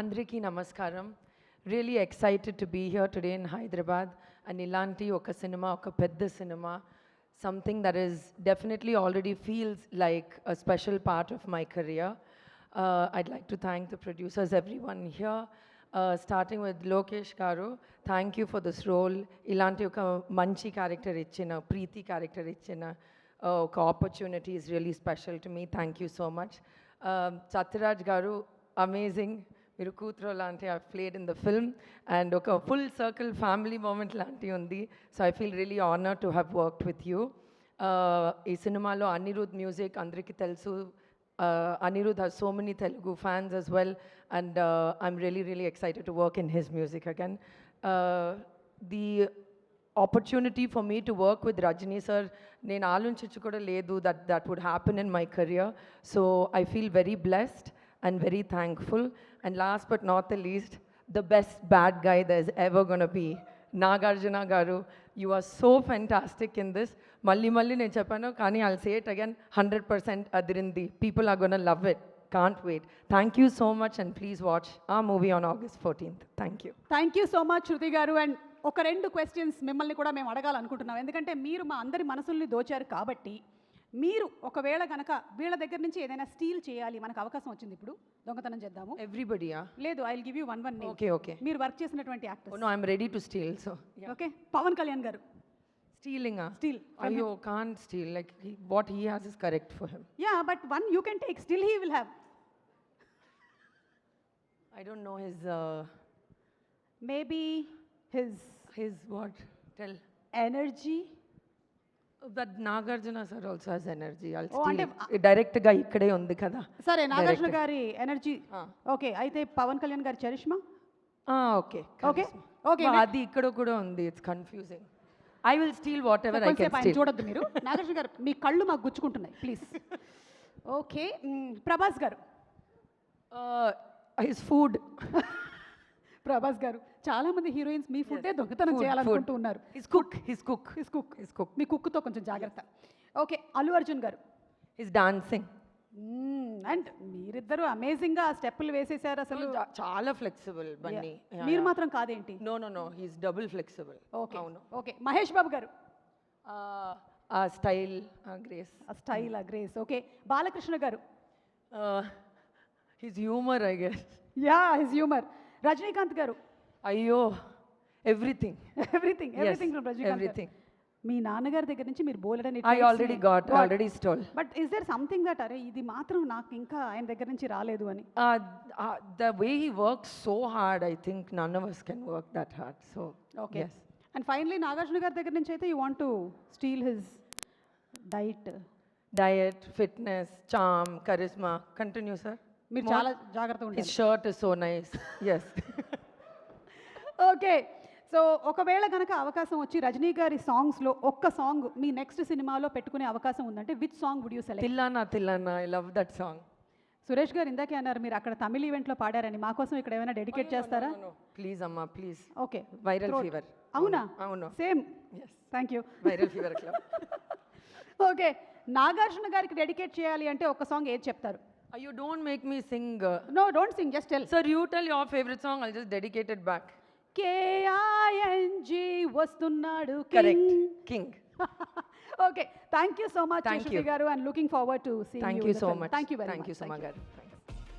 Andriki Namaskaram. Really excited to be here today in Hyderabad. And Ilanti oka cinema, oka pedda cinema, something that is definitely already feels like a special part of my career. I'd like to thank the producers, everyone here, starting with Lokesh Garu. Thank you for this role. Ilanti oka manchi character ichina, Preeti character ichina, oka opportunity is really special to me. Thank you so much. Satyaraj Garu, amazing. మీరు కూతురు లాంటి I played in the film and ఒక full circle family moment లాంటి ఉంది. So I feel really honour to have worked with you. ఈ సినిమాలో Anirudh music అందరికీ తెలుసు. Anirudh has so many Telugu fans as well, and I'm really excited to work in his music again. The opportunity for me to work with Rajni sir, నేను ఆలోచించి కూడా లేదు that would happen in my career. So I feel very blessed and very thankful. And last but not the least, the best bad guy there's ever gonna be, Nagarjuna Garu. You are so fantastic in this. Malli నేను చెప్పాను కానీ I'll say it again, 100% Adirindi. People are gonna love it. Can't wait. Thank you so much and please watch our movie on August 14th. Thank you. Thank you so much, Shruti Garu. And ఒక రెండు questions మిమ్మల్ని కూడా మేము అడగాలనుకుంటున్నాం. ఎందుకంటే మీరు మా అందరి మనసుల్ని దోచారు కాబట్టి మీరు ఒకవేళ కనుక వీళ్ళ దగ్గర నుంచి ఏదైనా స్టీల్ చేయాలి, మనకు అవకాశం వచ్చింది, ఇప్పుడు దొంగతనం చేద్దాము. ఎవ్రీబడీయా? లేదు, I will give you one name. Okay. మీరు వర్క్ చేసినటువంటి actor. No, I am ready to steal. So okay, Pawan Kalyan garu. Stealing? Steal. Ayo, can't steal. Like what he has is correct for him. Yeah, but one you can take. Still he will have. I don't know his. Maybe his what? Tell. Energy. That Nagarjuna sir also has energy. I'll Oh, steal. Direct గా ఇక్కడే ఉంది కదా. సరే, నాగార్జున గారి energy. Okay, అయితే పవన్ కళ్యాణ్ గారి charisma. Okay okay okay, అది ఇక్కడ కూడా ఉంది. It's confusing. I will steel what ever I can steel. చూడొద్దు మీరు. నాగార్జున గారు, మీ కళ్ళు మాకు గుచ్చుకుంటున్నాయి, ప్లీజ్. ఓకే, ప్రభాస్ గారు. His food. ప్రభాస్ గారు, చాలా మంది హీరోయిన్స్ మీ ఫుడ్డే దొంగతనం చేయాలనుకుంటూ ఉన్నారు. His cook. మీ కుక్తో కొంచెం జాగ్రత్త. Okay, Allu Arjun garu. His dancing. And మీరిద్దరు అమేజింగ్ గా స్టెప్పులు వేసేసారు. అసలు చాలా ఫ్లెక్సిబుల్ బన్నీ. మీరు మాత్రం కాదేంటి? No his double flexible. Okay okay, Mahesh Babu garu. Style, grace. Okay, Balakrishna garu. His humour, I guess. Yeah, his humour. Rajinikanth garu. అయ్యో, ఎవ్రీథింగ్ ఫ్రమ్ రజనీకాంత్. మీ నాన్నగారి దగ్గర నుంచి మీరు బోలెడని I already stole. But is there something that అరే ఇది మాత్రం నాకు ఇంకా ఆయన దగ్గర నుంచి రాలేదు అని? The way he works so hard, I think none of us can work that hard. So okay, yes. And finally, Nagarjuna గారి దగ్గర నుంచి అయితే you want to steal his diet, fitness, charm, charisma. Continue, sir. మీరు చాలా జాగ్రత్తగా ఉండాలి. His shirt is so nice. Yes. Okay, so ఒకవేళ కనుక అవకాశం వచ్చి రజనీ గారి సాంగ్స్లో ఒక్క సాంగ్ మీ నెక్స్ట్ సినిమాలో పెట్టుకునే అవకాశం ఉందంటే which song would you select? Thillana, I love that song. Suresh garu ఇందాకే అన్నారు మీరు అక్కడ తమిళ ఈవెంట్లో పాడారని, మా కోసం ఇక్కడ ఏమైనా డెడికేట్ చేస్తారా? ప్లీజ్ అమ్మా, ప్లీజ్. Okay, viral fever. అవునా? అవును, same. Thank you. Viral fever club. Okay, Nagarjuna గారికి డెడికేట్ చేయాలి అంటే ఒక సాంగ్ ఏది చెప్తారు? You don't make me sing. No, don't sing, just tell. Sir, you tell your favorite song, I'll just dedicate it back. KING వస్తున్నాడు. Correct, king. Okay, thank you so much, Shruti garu, and looking forward to seeing you. Thank you so much. Thank you very much. Thank you, Suma garu.